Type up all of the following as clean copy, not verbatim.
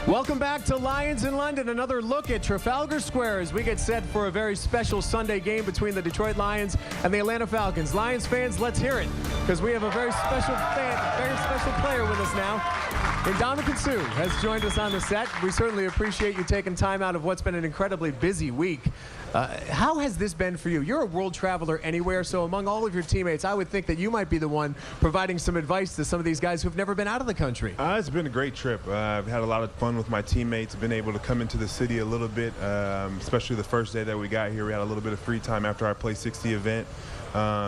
Welcome back to Lions in London. Another look at Trafalgar Square as we get set for a very special Sunday game between the Detroit Lions and the Atlanta Falcons. Lions fans, let's hear it, because we have a very special player with us now. Ndamukong Suh has joined us on the set. We certainly appreciate you taking time out of what's been an incredibly busy week. How has this been for you? You're a world traveler anywhere, so among all of your teammates, I would think that you might be the one providing some advice to some of these guys who've never been out of the country. It's been a great trip. I've had a lot of fun with my teammates, been able to come into the city a little bit, especially the first day that we got here. We had a little bit of free time after our Play 60 event.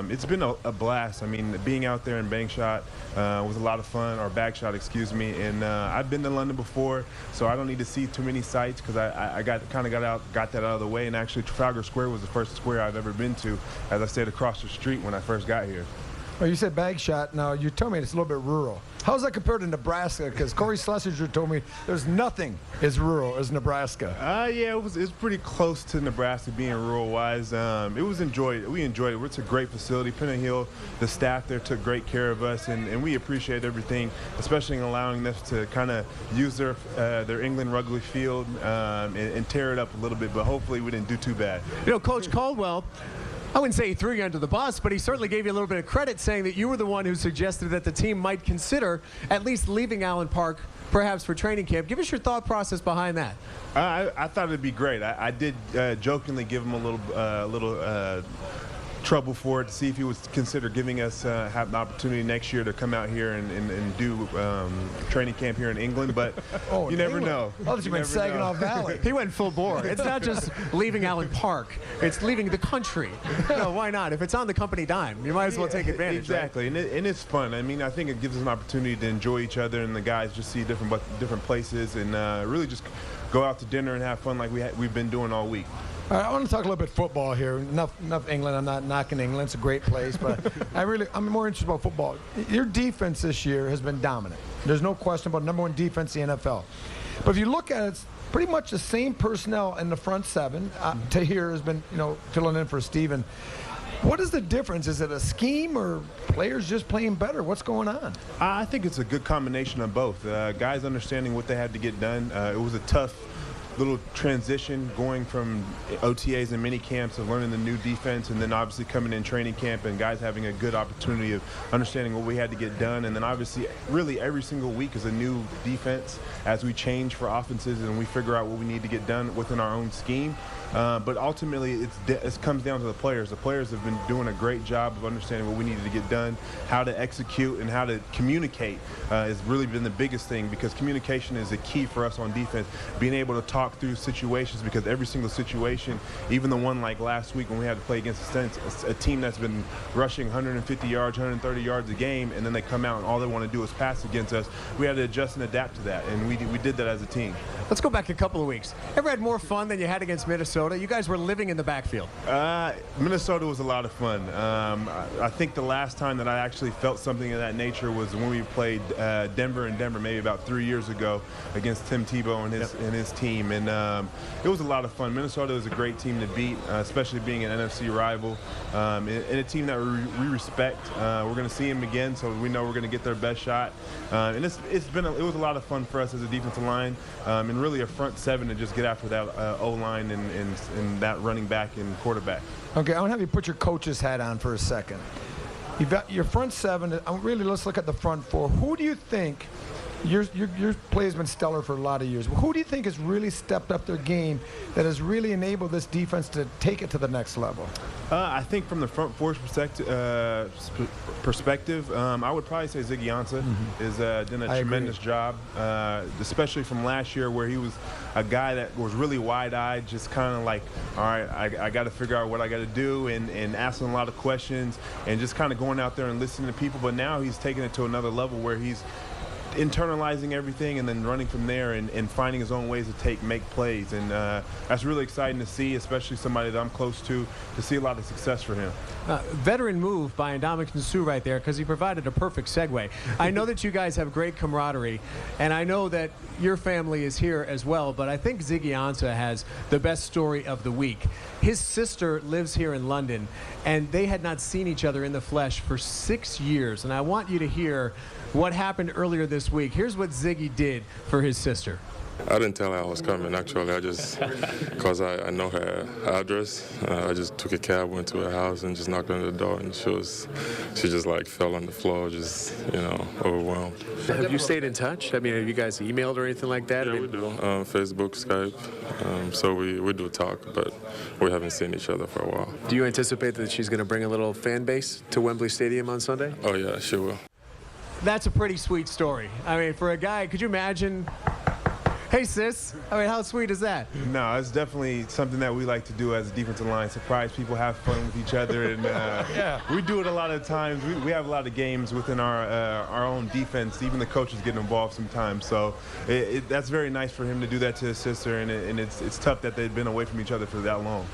It's been a blast. I mean, being out there in Bankshot was a lot of fun, or Bagshot, excuse me. And I've been to London before, so I don't need to see too many sights because I got that out of the way. And actually, Trafalgar Square was the first square I've ever been to, as I stayed across the street when I first got here. Well, you said Bagshot. Now, you told me it's a little bit rural. How's that compared to Nebraska? Because Corey Schlesinger told me there's nothing as rural as Nebraska. Yeah, it was pretty close to Nebraska being rural-wise. We enjoyed it. It's a great facility. Penn Hill, the staff there took great care of us, and we appreciate everything, especially in allowing us to kind of use their England rugby field and tear it up a little bit, but hopefully we didn't do too bad. You know, Coach Caldwell, I wouldn't say he threw you under the bus, but he certainly gave you a little bit of credit, saying that you were the one who suggested that the team might consider at least leaving Allen Park, perhaps for training camp. Give us your thought process behind that. I thought it'd be great. I did jokingly give him a little trouble for it to see if he would consider giving us have the opportunity next year to come out here and do training camp here in England, but you never know. Oh, you went Saginaw Valley. He went full bore. It's not just leaving Allen Park, it's leaving the country. No, why not? If it's on the company dime, you might as well take advantage. Exactly, right? and it's fun. I mean, I think it gives us an opportunity to enjoy each other, and the guys just see different places, and really just go out to dinner and have fun like we've been doing all week. All right, I want to talk a little bit football here. Enough England. I'm not knocking England. It's a great place, but I'm more interested about football. Your defense this year has been dominant. There's no question about #1 defense in the NFL. But if you look at it, it's pretty much the same personnel in the front seven. Tahir has been, filling in for Steven. What is the difference? Is it a scheme or players just playing better? What's going on? I think it's a good combination of both. Guys understanding what they had to get done. It was a tough little transition going from OTAs and mini camps of learning the new defense, and then obviously coming in training camp and guys having a good opportunity of understanding what we had to get done. And then obviously really every single week is a new defense as we change for offenses and we figure out what we need to get done within our own scheme. But ultimately it comes down to the players. The players have been doing a great job of understanding what we needed to get done, how to execute and how to communicate has really been the biggest thing, because communication is a key for us on defense, being able to talk through situations, because every single situation, even the one like last week when we had to play against a team that's been rushing 150 yards, 130 yards a game, and then they come out and all they want to do is pass against us, we had to adjust and adapt to that, and we did that as a team. Let's go back a couple of weeks. Ever had more fun than you had against Minnesota? You guys were living in the backfield. Minnesota was a lot of fun. I think the last time that I actually felt something of that nature was when we played Denver in Denver, maybe about 3 years ago, against Tim Tebow and his team. And it was a lot of fun. Minnesota is a great team to beat, especially being an NFC rival, and a team that we respect. We're going to see them again, so we know we're going to get their best shot. And it was a lot of fun for us as a defensive line, and really a front seven to just get after that O-line and that running back and quarterback. Okay, I want to have you put your coach's hat on for a second. You've got your front seven. Really, let's look at the front four. Who do you think? Your play has been stellar for a lot of years. Who do you think has really stepped up their game that has really enabled this defense to take it to the next level? I think from the front four perspective, I would probably say Ziggy Ansah has done a tremendous job, especially from last year where he was a guy that was really wide-eyed, just kind of like, all right, I got to figure out what I got to do, and asking a lot of questions and just kind of going out there and listening to people. But now he's taking it to another level where he's internalizing everything and then running from there and finding his own ways to make plays, and that's really exciting to see, especially somebody that I'm close to see a lot of success for him. Veteran move by Ndamukong Suh right there, because he provided a perfect segue. I know that you guys have great camaraderie, and I know that your family is here as well, but I think Ziggy Ansah has the best story of the week. His sister lives here in London, and they had not seen each other in the flesh for 6 years, and I want you to hear what happened earlier this week. Here's what Ziggy did for his sister. I didn't tell her I was coming, actually. I just, because I know her address, I just took a cab, went to her house, and just knocked on the door, and she just like fell on the floor, just, overwhelmed. Have you stayed in touch? I mean, have you guys emailed or anything like that? Yeah, we do. Facebook, Skype. So we do talk, but we haven't seen each other for a while. Do you anticipate that she's going to bring a little fan base to Wembley Stadium on Sunday? Oh, yeah, she will. That's a pretty sweet story. I mean, for a guy, could you imagine? Hey, sis. I mean, how sweet is that? No, it's definitely something that we like to do as a defensive line. Surprise people, have fun with each other, and we do it a lot of times. We have a lot of games within our own defense. Even the coaches get involved sometimes. So that's very nice for him to do that to his sister, and it's tough that they've been away from each other for that long.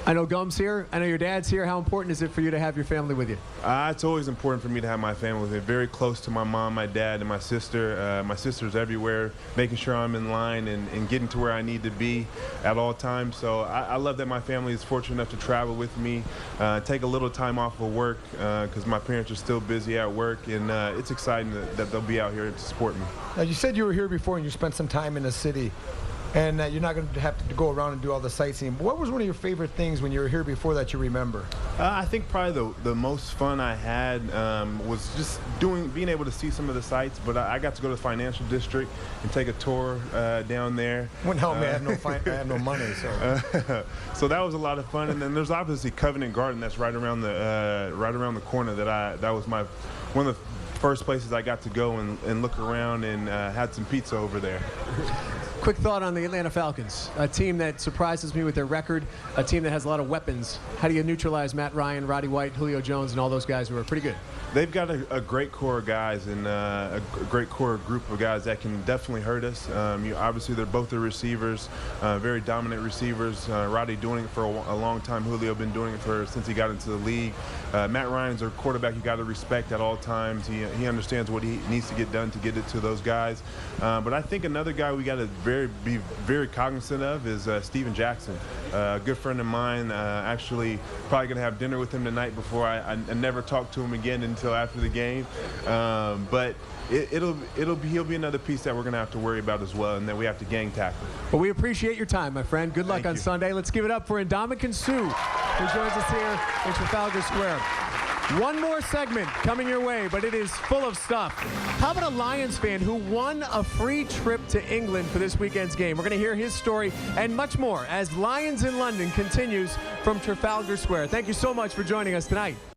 I know Gum's here. I know your dad's here. How important is it for you to have your family with you? It's always important for me to have my family with me. Very close to my mom, my dad, and my sister. My sister's everywhere, making sure I'm in line and getting to where I need to be at all times. So I love that my family is fortunate enough to travel with me, take a little time off of work because my parents are still busy at work, and it's exciting that they'll be out here to support me. Now, you said you were here before and you spent some time in the city, and you're not going to have to go around and do all the sightseeing. What was one of your favorite things when you were here before that you remember? I think probably the most fun I had was just being able to see some of the sights. But I got to go to the financial district and take a tour down there. Wouldn't help me. I have no money. So. So that was a lot of fun. And then there's obviously Covent Garden that's right around the corner. That was one of the first places I got to go and look around and had some pizza over there. Quick thought on the Atlanta Falcons, a team that surprises me with their record, a team that has a lot of weapons. How do you neutralize Matt Ryan, Roddy White, Julio Jones, and all those guys who are pretty good? They've got a great core of guys and a great core group of guys that can definitely hurt us. Obviously, they're both the receivers, very dominant receivers. Roddy doing it for a long time. Julio been doing it since he got into the league. Matt Ryan's our quarterback you got to respect at all times. He understands what he needs to get done to get it to those guys. But I think another guy we got to be very cognizant of is Steven Jackson, a good friend of mine. Actually, probably gonna have dinner with him tonight before I never talk to him again until after the game. But he'll be another piece that we're gonna have to worry about as well, and that we have to gang tackle. Well, we appreciate your time, my friend. Good luck on Sunday. Let's give it up for Ndamukong Suh, who joins us here in Trafalgar Square. One more segment coming your way, but it is full of stuff. How about a Lions fan who won a free trip to England for this weekend's game? We're going to hear his story and much more as Lions in London continues from Trafalgar Square. Thank you so much for joining us tonight.